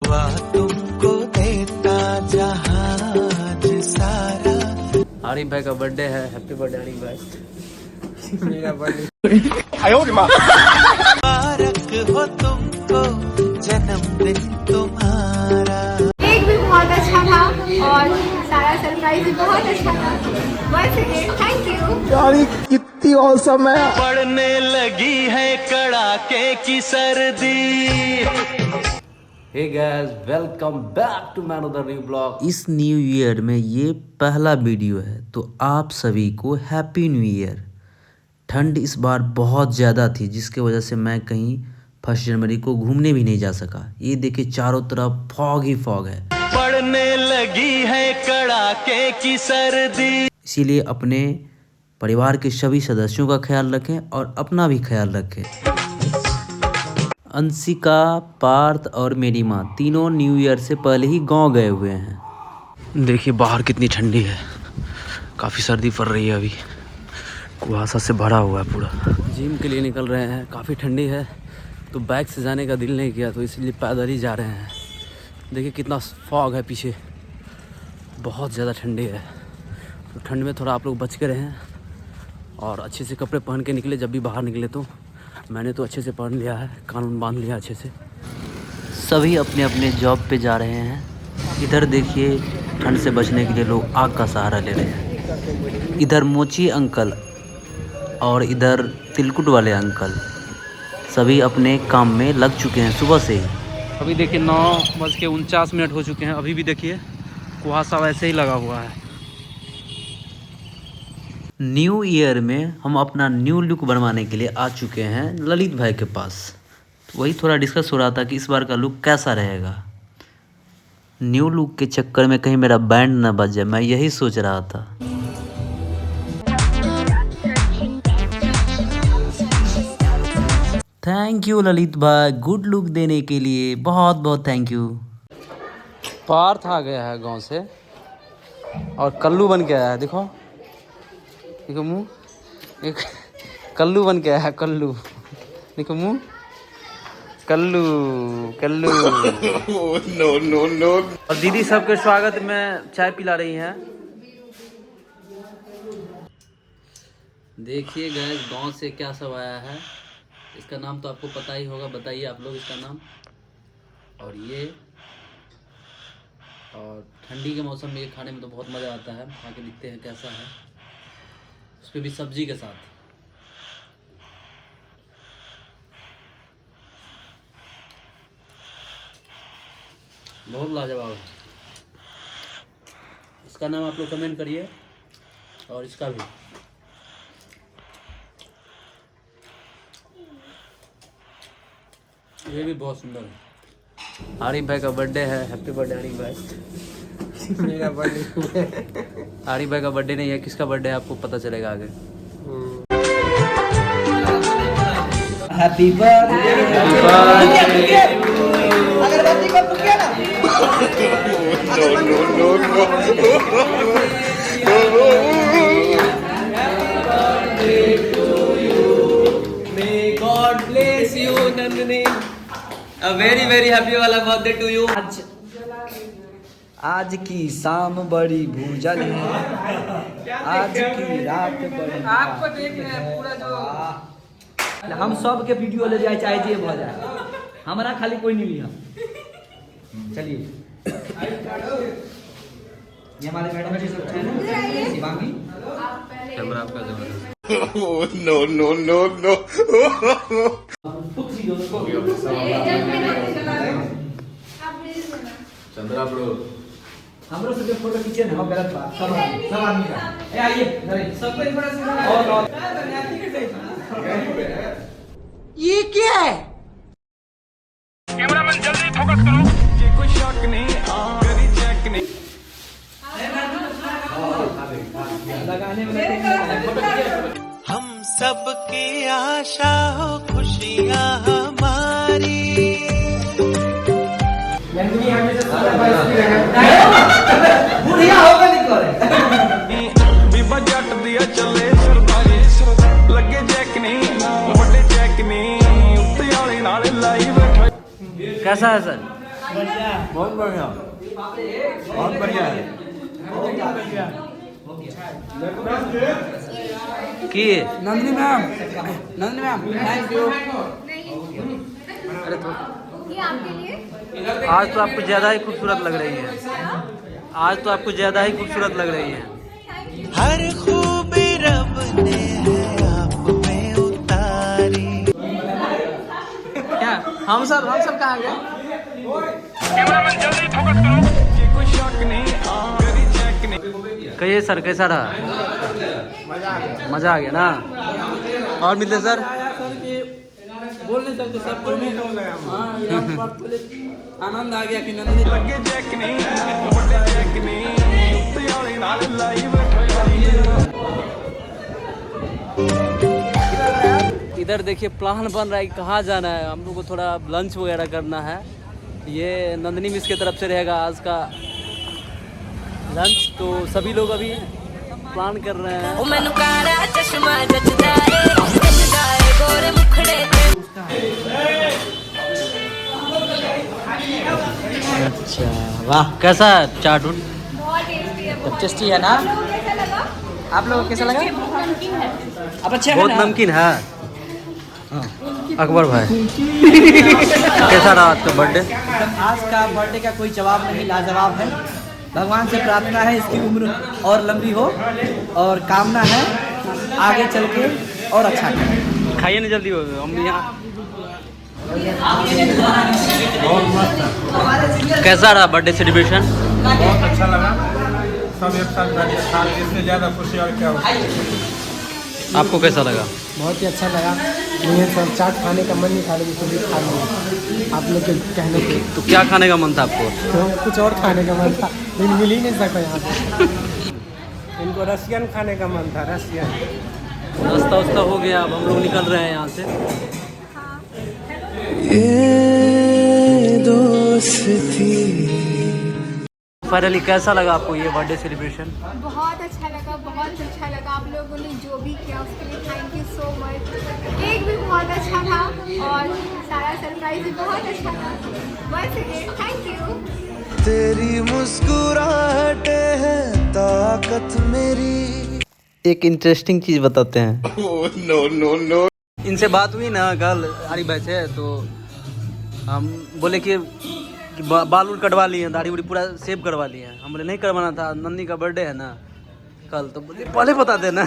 तुमको देता जहाज सारा। आरिफ भाई का बर्थडे है, हैप्पी बर्थडे आरिफ भाई। मेरा बर्थडे मुबारक हो तुमको जन्मदिन तुम्हारा। केक भी बहुत अच्छा था और सारा सरप्राइज भी बहुत अच्छा था। Once again thank you. यानी कितनी औसम है। पड़ने लगी है कड़ाके की सर्दी। Hey guys, welcome back to my another new blog. इस न्यू ईयर में ये पहला वीडियो है, तो आप सभी को हैप्पी न्यू ईयर। ठंड इस बार बहुत ज़्यादा थी, जिसके वजह से मैं कहीं 1 जनवरी को घूमने भी नहीं जा सका। ये देखिए चारों तरफ फॉग ही फॉग है। पड़ने लगी है कड़ाके की सर्दी। इसीलिए अपने परिवार के सभी सदस्यों का ख्याल रखें और अपना भी ख्याल रखें। अंशिका, पार्थ और मेरी माँ तीनों न्यू ईयर से पहले ही गांव गए हुए हैं। देखिए बाहर कितनी ठंडी है, काफ़ी सर्दी पड़ रही है। अभी कुहासा से भरा हुआ है पूरा। जिम के लिए निकल रहे हैं, काफ़ी ठंडी है तो बाइक से जाने का दिल नहीं किया, तो इसलिए पैदल ही जा रहे हैं। देखिए कितना फॉग है पीछे, बहुत ज़्यादा ठंडी है। तो ठंड में थोड़ा आप लोग बच के रहें और अच्छे से कपड़े पहन के निकले जब भी बाहर निकले। तो मैंने तो अच्छे से पहन लिया है, कानून बांध लिया अच्छे से। सभी अपने अपने जॉब पे जा रहे हैं। इधर देखिए ठंड से बचने के लिए लोग आग का सहारा ले रहे हैं। इधर मोची अंकल और इधर तिलकुट वाले अंकल सभी अपने काम में लग चुके हैं सुबह से ही। अभी देखिए 9:49 हो चुके हैं। अभी भी देखिए कुहासा वैसे ही लगा हुआ है। न्यू ईयर में हम अपना न्यू लुक बनवाने के लिए आ चुके हैं ललित भाई के पास। तो वही थोड़ा डिस्कस हो रहा था कि इस बार का लुक कैसा रहेगा। न्यू लुक के चक्कर में कहीं मेरा बैंड ना बज जाए, मैं यही सोच रहा था। थैंक यू ललित भाई, गुड लुक देने के लिए बहुत बहुत थैंक यू। पार्थ आ गया है गांव से और कल्लू बन के आया है। देखो देखो मुँह, एक कल्लू बन के आया है। कल्लू देखो मुँह, Kallu Kallu. No no no. और दीदी सबके स्वागत में चाय पिला रही हैं। देखिए गैस गांव से क्या सब आया है। इसका नाम तो आपको पता ही होगा, बताइए आप लोग इसका नाम। और ये और ठंडी के मौसम में ये खाने में तो बहुत मज़ा आता है। खा के दिखते हैं कैसा है, उस पर भी सब्जी के साथ। बहुत लाजवाब है। इसका नाम आप लोग कमेंट करिए और इसका भी। ये भी बहुत सुंदर है। आरिफ भाई का बर्थडे है, हैप्पी बर्थडे आरिफ भाई। मेरा बर्थडे आरिफ भाई का बर्थडे नहीं है, किसका बर्थडे है आपको पता चलेगा आगे। Happy birthday. Very very happy वाला बर्थडे टू यू। आज की शाम बड़ी भूजल है, आज की रात बड़ी। आपको देखना है पूरा जो हम सब के वीडियो ले जाए चाहे जे हो जाए, हमारा खाली कोई नहीं लिया। चलिए ये हमारे मैडम जी सब हैं, शिवांगी। कैमरा आपका जबरदस्त। No no no no. Chandra bro, हम लोग सबके फोटो खींचे ना, गलत बात। सब आदमी का ए आइए सबको एक बड़ा सा और ये क्या है? कैमरामैन जल्दी फोकस करो। ये कोई शक नहीं, करी चेक नहीं। लगाने में हम सब की आशा हो खुशियाँ हमारी। बुढ़िया होगा निकल बीबा जट दिया चले सरदारी लगे चेक नहीं, बड़े चेक नहीं, उत्ते वाले नाल लाइव। कैसा है सर? बहुत बढ़िया, बहुत बढ़िया है। कि नंदिनी मैम, थैंक यू। अरे तो ये आपके लिए आज तो आपको ज़्यादा ही खूबसूरत लग रही है। आज तो आपको ज़्यादा ही खूबसूरत लग रही है। हर खूबी रब ने है आप में उतारी। क्या हम सब कहाँ गए? कोई शक नहीं करी चेक नहीं। कहिए सर, कैसा रहा? मज़ा आ गया ना। और मिलते सर। बोल नहीं सकते सब कुछ नहीं हो गया। आनंद आ गया कि नंदिनी लगे चेक नहीं बड़े चेक नहीं उत्ते वाले नाल लाइव इधर देखिए प्लान बन रहा है कि कहाँ जाना है। हम लोग को थोड़ा लंच वगैरह करना है। ये नंदिनी मिस की तरफ से रहेगा आज का लंच। तो सभी लोग अभी प्लान कर रहे हैं। अच्छा वाह, कैसा है चाट? बहुत टेस्टी है, बहुत टेस्टी है ना? आपको कैसा लगा? आप लोगों को कैसा लगा? नमकीन है। अब अच्छा है बहुत ना? नमकीन है। अकबर भाई कैसा रहा आपका बर्थडे? आज का बर्थडे का कोई जवाब नहीं, लाजवाब है। भगवान से प्रार्थना है इसकी उम्र और लंबी हो और कामना है आगे चल के और अच्छा करें। खाइए ना जल्दी, हो हम यहाँ। कैसा रहा बर्थडे सेलिब्रेशन? बहुत अच्छा लगा। सब एक साथ बैठे खा, इससे ज़्यादा खुशी और क्या हो। आपको कैसा लगा? बहुत ही अच्छा लगा। मुझे सब चाट खाने का मन नहीं था लेकिन फिर भी खा लिया आप लोग के कहने पे। तो क्या खाने का मन था आपको? तो कुछ और खाने का मन था लेकिन मिल ही नहीं सका यहाँ पे। इनको रशियन खाने का मन था, रशियन। नाश्ता वास्ता हो गया, अब हम लोग निकल रहे हैं यहाँ से। ये दोस्ती। फाइनली कैसा लगा आपको ये बर्थडे सेलिब्रेशन? बहुत अच्छा लगा, बहुत अच्छा लगा। आप लोगों ने जो भी किया उसके लिए thank you so much. Cake भी बहुत अच्छा था और सारा सरप्राइज भी बहुत अच्छा था। बस थैंक यू। तेरी मुस्कुराहटे हैं ताकत मेरी। एक इंटरेस्टिंग चीज़ बताते हैं। नो। इनसे बात हुई ना कल आरी भाई से, तो हम बोले कि बाल उल कटवा लिए हैं, दाढ़ी उड़ी पूरा सेव करवा लिए हैं। हम बोले नहीं करवाना था, नंदी का बर्थडे है ना कल। तो बोले पहले बता देना।